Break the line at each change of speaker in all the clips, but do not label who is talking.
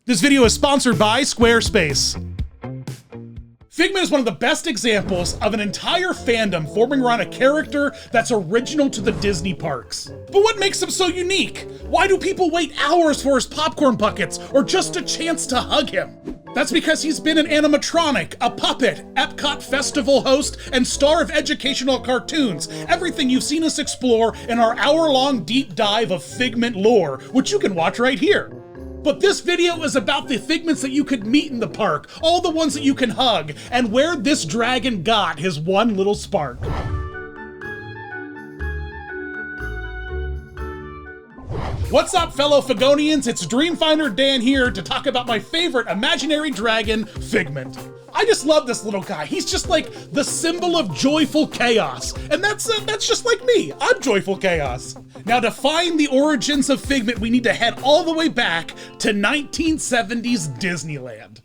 This video is sponsored by Squarespace. Figment is one of the best examples of an entire fandom forming around a character that's original to the Disney parks. But what makes him so unique? Why do people wait hours for his popcorn buckets or just a chance to hug him? That's because he's been an animatronic, a puppet, EPCOT festival host, and star of educational cartoons. Everything you've seen us explore in our hour-long deep dive of Figment lore, which you can watch right here. But this video is about the Figments that you could meet in the park, all the ones that you can hug, and where this dragon got his one little spark. What's up, fellow Figonians? It's Dreamfinder Dan here to talk about my favorite imaginary dragon, Figment. I just love this little guy. He's just like the symbol of joyful chaos. And that's just like me. I'm joyful chaos. Now, to find the origins of Figment, we need to head all the way back to 1970s Disneyland.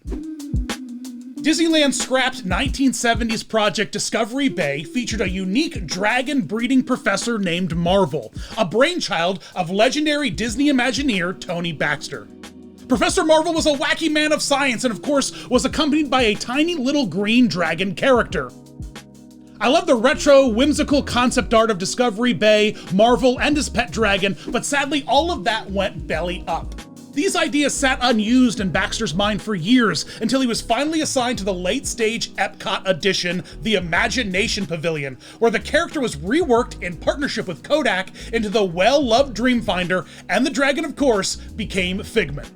Disneyland's scrapped 1970s project Discovery Bay featured a unique dragon breeding professor named Marvel, a brainchild of legendary Disney Imagineer Tony Baxter. Professor Marvel was a wacky man of science and of course was accompanied by a tiny little green dragon character. I love the retro, whimsical concept art of Discovery Bay, Marvel, and his pet dragon, but sadly all of that went belly up. These ideas sat unused in Baxter's mind for years until he was finally assigned to the late-stage EPCOT edition, the Imagination Pavilion, where the character was reworked in partnership with Kodak into the well-loved Dreamfinder, and the dragon, of course, became Figment.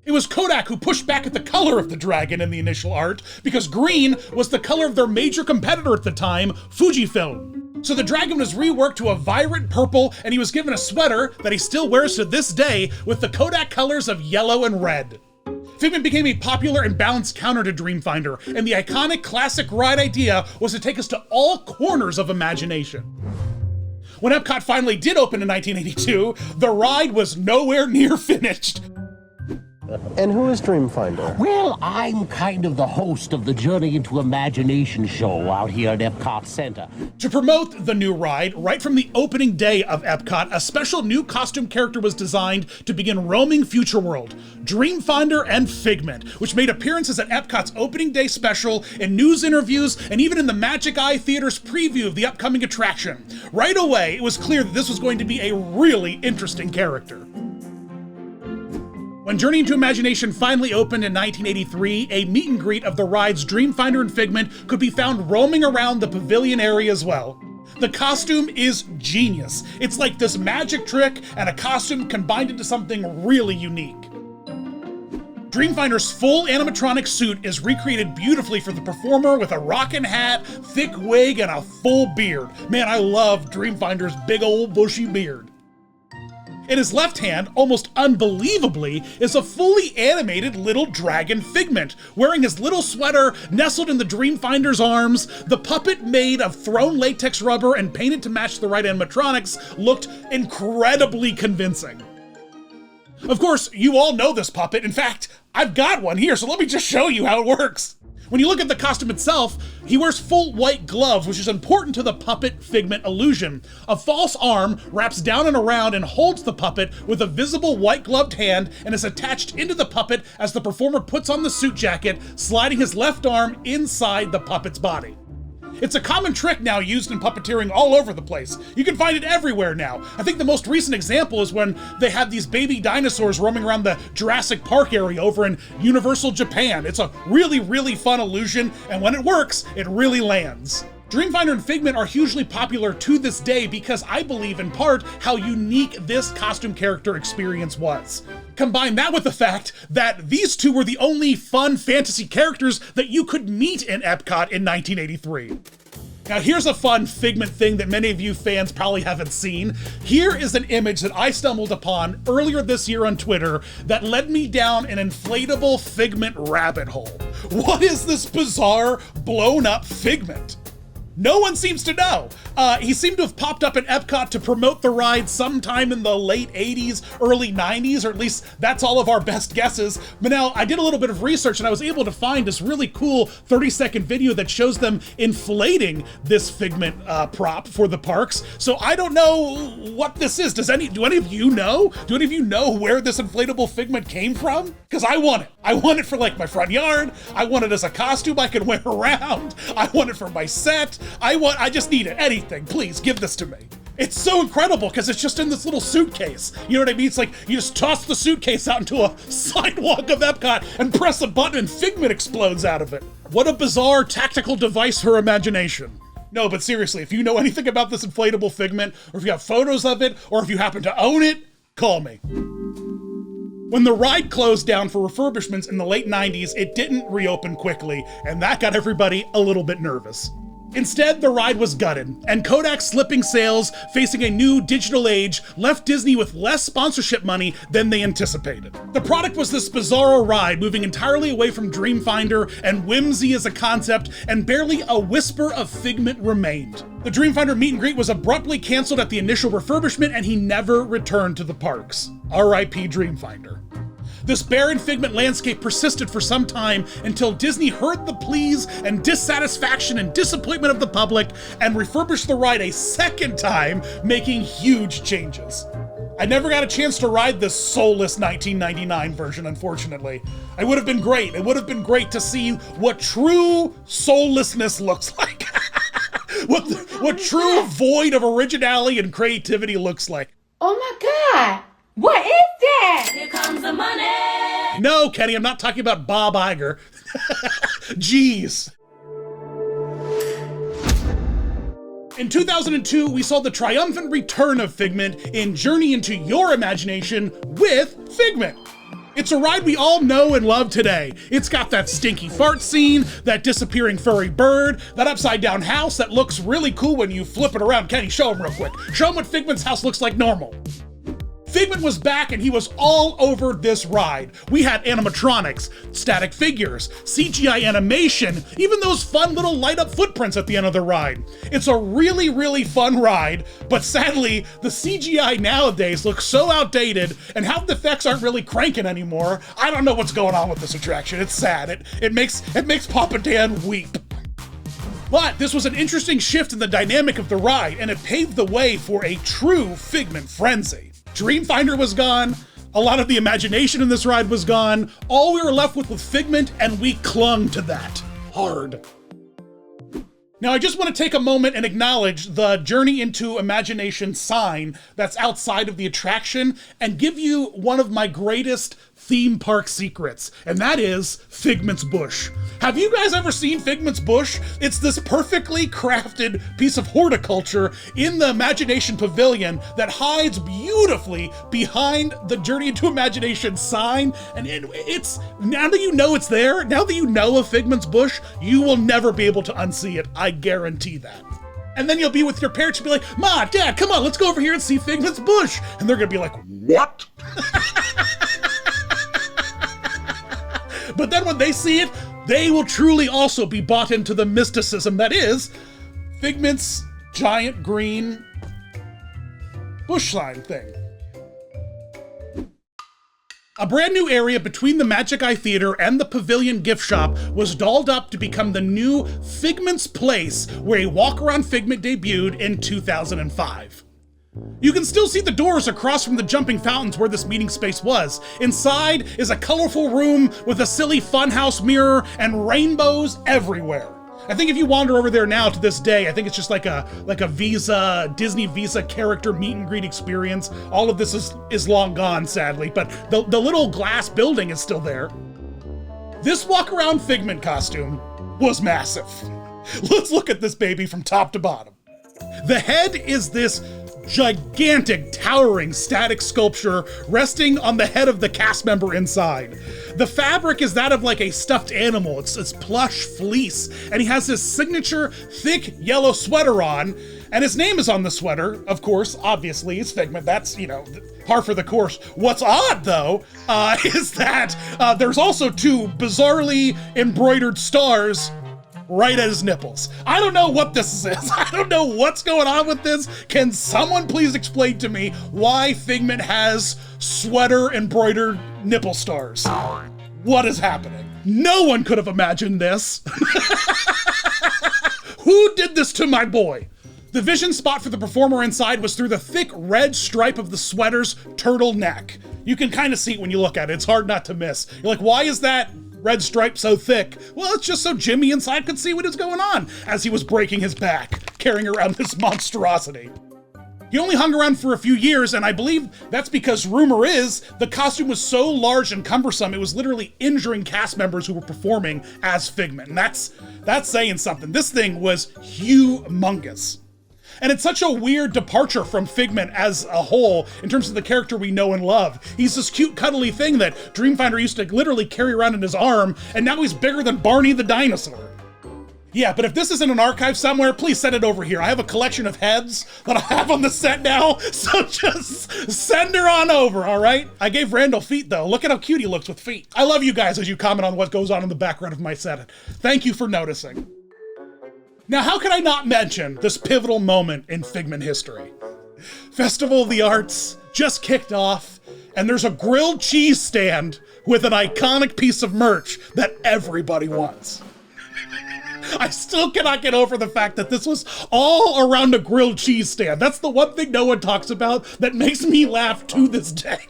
It was Kodak who pushed back at the color of the dragon in the initial art, because green was the color of their major competitor at the time, Fujifilm. So the dragon was reworked to a vibrant purple, and he was given a sweater that he still wears to this day with the Kodak colors of yellow and red. Figment became a popular and balanced counter to Dreamfinder, and the iconic classic ride idea was to take us to all corners of imagination. When EPCOT finally did open in 1982, the ride was nowhere near finished.
And who is Dreamfinder?
Well, I'm kind of the host of the Journey into Imagination show out here at EPCOT Center.
To promote the new ride, right from the opening day of EPCOT, a special new costume character was designed to begin roaming Future World, Dreamfinder and Figment, which made appearances at EPCOT's opening day special, in news interviews, and even in the Magic Eye Theater's preview of the upcoming attraction. Right away, it was clear that this was going to be a really interesting character. When Journey into Imagination finally opened in 1983, a meet and greet of the ride's Dreamfinder and Figment could be found roaming around the pavilion area as well. The costume is genius. It's like this magic trick and a costume combined into something really unique. Dreamfinder's full animatronic suit is recreated beautifully for the performer with a rockin' hat, thick wig, and a full beard. Man, I love Dreamfinder's big old bushy beard. In his left hand, almost unbelievably, is a fully animated little dragon Figment, wearing his little sweater nestled in the Dreamfinder's arms. The puppet, made of thrown latex rubber and painted to match the right animatronics, looked incredibly convincing. Of course, you all know this puppet. In fact, I've got one here, so let me just show you how it works. When you look at the costume itself, he wears full white gloves, which is important to the puppet Figment illusion. A false arm wraps down and around and holds the puppet with a visible white gloved hand and is attached into the puppet as the performer puts on the suit jacket, sliding his left arm inside the puppet's body. It's a common trick now used in puppeteering all over the place. You can find it everywhere now. I think the most recent example is when they had these baby dinosaurs roaming around the Jurassic Park area over in Universal Japan. It's a really, really fun illusion, and when it works, it really lands. Dreamfinder and Figment are hugely popular to this day because I believe in part how unique this costume character experience was. Combine that with the fact that these two were the only fun fantasy characters that you could meet in EPCOT in 1983. Now here's a fun Figment thing that many of you fans probably haven't seen. Here is an image that I stumbled upon earlier this year on Twitter that led me down an inflatable Figment rabbit hole. What is this bizarre, blown up Figment? No one seems to know. He seemed to have popped up at EPCOT to promote the ride sometime in the late 80s, early 90s, or at least that's all of our best guesses. But now I did a little bit of research and I was able to find this really cool 30-second video that shows them inflating this Figment prop for the parks. So I don't know what this is. Do any of you know? Do any of you know where this inflatable Figment came from? Because I want it. I want it for like my front yard. I want it as a costume I can wear around. I want it for my set. I just need it. Anything, please give this to me. It's so incredible because it's just in this little suitcase. You know what I mean? It's like you just toss the suitcase out into a sidewalk of EPCOT and press a button and Figment explodes out of it. What a bizarre tactical device for imagination. No, but seriously, if you know anything about this inflatable Figment, or if you have photos of it, or if you happen to own it, call me. When the ride closed down for refurbishments in the late 90s, it didn't reopen quickly, and that got everybody a little bit nervous. Instead, the ride was gutted, and Kodak's slipping sales, facing a new digital age, left Disney with less sponsorship money than they anticipated. The product was this bizarro ride, moving entirely away from Dreamfinder and whimsy as a concept, and barely a whisper of Figment remained. The Dreamfinder meet and greet was abruptly canceled at the initial refurbishment, and he never returned to the parks. R.I.P. Dreamfinder. This barren Figment landscape persisted for some time until Disney heard the pleas and dissatisfaction and disappointment of the public and refurbished the ride a second time, making huge changes. I never got a chance to ride this soulless 1999 version, unfortunately. It would have been great. It would have been great to see what true soullessness looks like. what true void of originality and creativity looks like.
Oh my God. What is that? Here comes the money.
No, Kenny, I'm not talking about Bob Iger. Jeez. In 2002, we saw the triumphant return of Figment in Journey into Your Imagination with Figment. It's a ride we all know and love today. It's got that stinky fart scene, that disappearing furry bird, that upside down house that looks really cool when you flip it around. Kenny, show him real quick. Show him what Figment's house looks like normal. Figment was back and he was all over this ride. We had animatronics, static figures, CGI animation, even those fun little light up footprints at the end of the ride. It's a really, really fun ride, but sadly, the CGI nowadays looks so outdated and half the effects aren't really cranking anymore. I don't know what's going on with this attraction. It's sad. It makes Papa Dan weep. But this was an interesting shift in the dynamic of the ride, and it paved the way for a true Figment frenzy. Dreamfinder was gone, a lot of the imagination in this ride was gone, all we were left with was Figment, and we clung to that hard. Now I just want to take a moment and acknowledge the Journey into Imagination sign that's outside of the attraction and give you one of my greatest theme park secrets, and that is Figments Bush. Have you guys ever seen Figments Bush? It's this perfectly crafted piece of horticulture in the Imagination Pavilion that hides beautifully behind the Journey into Imagination sign, and it's, now that you know it's there, now that you know of Figments Bush, you will never be able to unsee it, I guarantee that. And then you'll be with your parents and be like, Ma, Dad, come on, let's go over here and see Figments Bush. And they're gonna be like, what? But then when they see it, they will truly also be bought into the mysticism that is Figment's giant green bush sign thing. A brand new area between the Magic Eye Theater and the Pavilion gift shop was dolled up to become the new Figment's Place, where a walk-around Figment debuted in 2005. You can still see the doors across from the jumping fountains where this meeting space was. Inside is a colorful room with a silly funhouse mirror and rainbows everywhere. I think if you wander over there now to this day, I think it's just like a Visa, Disney Visa character meet and greet experience. All of this is long gone, sadly, but the little glass building is still there. This walk-around Figment costume was massive. Let's look at this baby from top to bottom. The head is this gigantic, towering, static sculpture resting on the head of the cast member inside. The fabric is that of like a stuffed animal. It's plush fleece, and he has his signature thick yellow sweater on, and his name is on the sweater, of course, obviously, it's Figment. That's, par for the course. What's odd, though, is that there's also two bizarrely embroidered stars right at his nipples. I don't know what this is. I don't know what's going on with this. Can someone please explain to me why Figment has sweater embroidered nipple stars? What is happening? No one could have imagined this. Who did this to my boy? The vision spot for the performer inside was through the thick red stripe of the sweater's turtleneck. You can kind of see it when you look at it. It's hard not to miss. You're like, why is that red stripe so thick? Well, it's just so Jimmy inside could see what is going on as he was breaking his back, carrying around this monstrosity. He only hung around for a few years, and I believe that's because rumor is the costume was so large and cumbersome, it was literally injuring cast members who were performing as Figment. And that's saying something. This thing was humongous. And it's such a weird departure from Figment as a whole in terms of the character we know and love. He's this cute, cuddly thing that Dreamfinder used to literally carry around in his arm, and now he's bigger than Barney the dinosaur. Yeah, but if this is in an archive somewhere, please send it over here. I have a collection of heads that I have on the set now, so just send her on over, all right? I gave Randall feet, though. Look at how cute he looks with feet. I love you guys as you comment on what goes on in the background of my set. Thank you for noticing. Now, how can I not mention this pivotal moment in Figment history? Festival of the Arts just kicked off, and there's a grilled cheese stand with an iconic piece of merch that everybody wants. I still cannot get over the fact that this was all around a grilled cheese stand. That's the one thing no one talks about that makes me laugh to this day.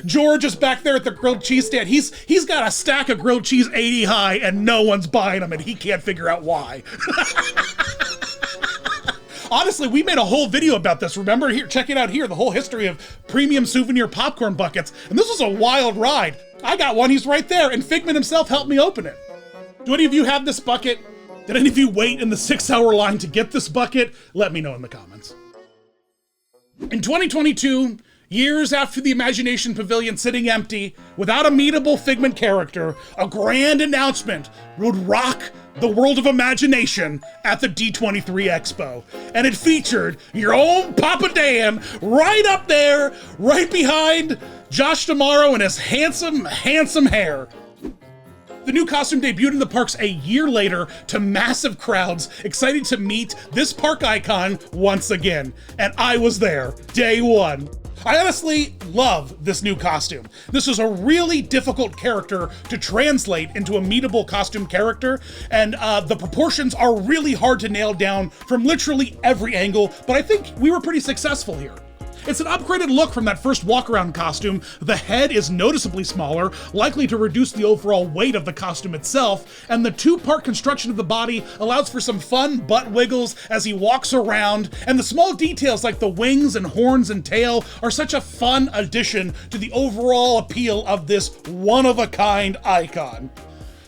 George is back there at the grilled cheese stand. He's got a stack of grilled cheese 80 high and no one's buying them and he can't figure out why. Honestly, we made a whole video about this. Remember here, check it out here, the whole history of premium souvenir popcorn buckets. And this was a wild ride. I got one, he's right there, and Figment himself helped me open it. Do any of you have this bucket? Did any of you wait in the 6-hour line to get this bucket? Let me know in the comments. In 2022, years after the Imagination Pavilion sitting empty, without a meetable Figment character, a grand announcement would rock the world of imagination at the D23 Expo. And it featured your own Papa Dan right up there, right behind Josh D'Amaro and his handsome, handsome hair. The new costume debuted in the parks a year later to massive crowds excited to meet this park icon once again. And I was there, day one. I honestly love this new costume. This is a really difficult character to translate into a meetable costume character, and the proportions are really hard to nail down from literally every angle, but I think we were pretty successful here. It's an upgraded look from that first walk-around costume. The head is noticeably smaller, likely to reduce the overall weight of the costume itself, and the two-part construction of the body allows for some fun butt wiggles as he walks around, and the small details like the wings and horns and tail are such a fun addition to the overall appeal of this one-of-a-kind icon.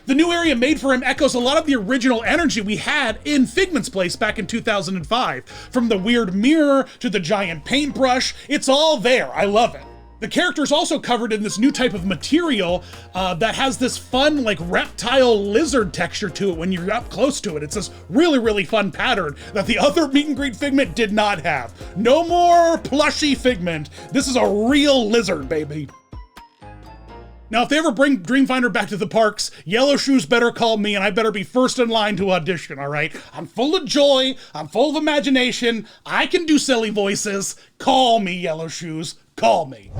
The new area made for him echoes a lot of the original energy we had in Figment's place back in 2005. From the weird mirror to the giant paintbrush, it's all there. I love it. The character is also covered in this new type of material that has this fun, like reptile lizard texture to it when you're up close to it. It's this really, really fun pattern that the other meet and greet Figment did not have. No more plushy Figment. This is a real lizard, baby. Now, if they ever bring Dreamfinder back to the parks, Yellow Shoes better call me and I better be first in line to audition, all right? I'm full of joy, I'm full of imagination, I can do silly voices. Call me, Yellow Shoes, call me.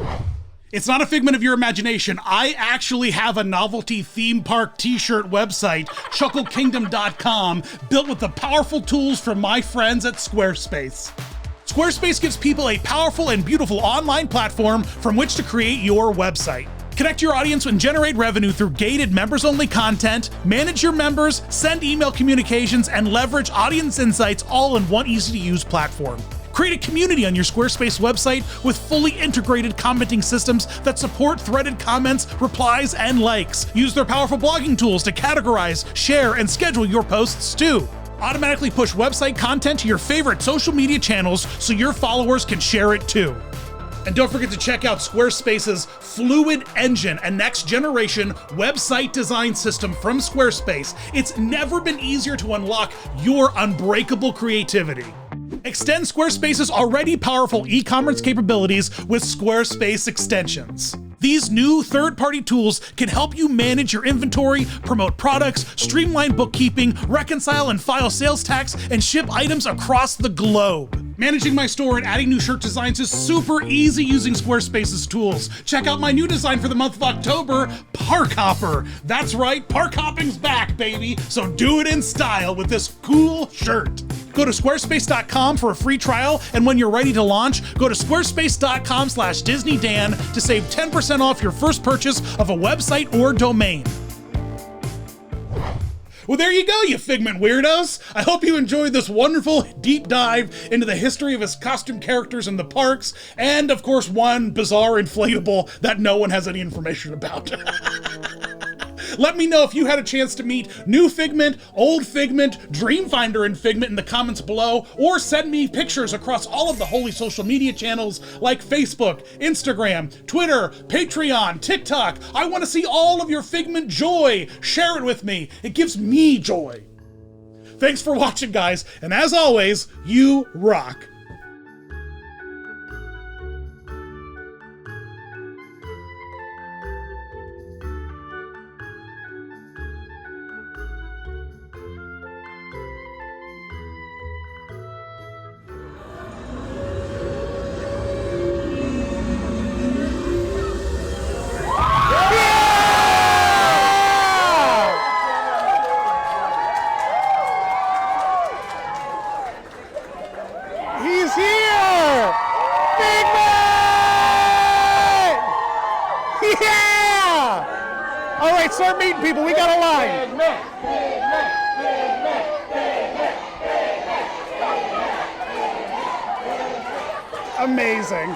It's not a figment of your imagination. I actually have a novelty theme park t-shirt website, chucklekingdom.com, built with the powerful tools from my friends at Squarespace. Squarespace gives people a powerful and beautiful online platform from which to create your website. Connect your audience and generate revenue through gated members-only content, manage your members, send email communications, and leverage audience insights all in one easy-to-use platform. Create a community on your Squarespace website with fully integrated commenting systems that support threaded comments, replies, and likes. Use their powerful blogging tools to categorize, share, and schedule your posts too. Automatically push website content to your favorite social media channels so your followers can share it too. And don't forget to check out Squarespace's Fluid Engine, a next-generation website design system from Squarespace. It's never been easier to unlock your unbreakable creativity. Extend Squarespace's already powerful e-commerce capabilities with Squarespace extensions. These new third-party tools can help you manage your inventory, promote products, streamline bookkeeping, reconcile and file sales tax, and ship items across the globe. Managing my store and adding new shirt designs is super easy using Squarespace's tools. Check out my new design for the month of October, Park Hopper. That's right, park hopping's back, baby. So do it in style with this cool shirt. Go to squarespace.com for a free trial, and when you're ready to launch, go to squarespace.com/DisneyDan to save 10% off your first purchase of a website or domain. Well, there you go, you Figment weirdos. I hope you enjoyed this wonderful deep dive into the history of his costume characters in the parks, and of course one bizarre inflatable that no one has any information about. Let me know if you had a chance to meet new Figment, old Figment, Dreamfinder and Figment in the comments below, or send me pictures across all of the holy social media channels like Facebook, Instagram, Twitter, Patreon, TikTok. I want to see all of your Figment joy. Share it with me. It gives me joy. Thanks for watching, guys, and as always, you rock.
He's here! Figment! Yeah! All right, start meeting people. We got a line.
Amazing.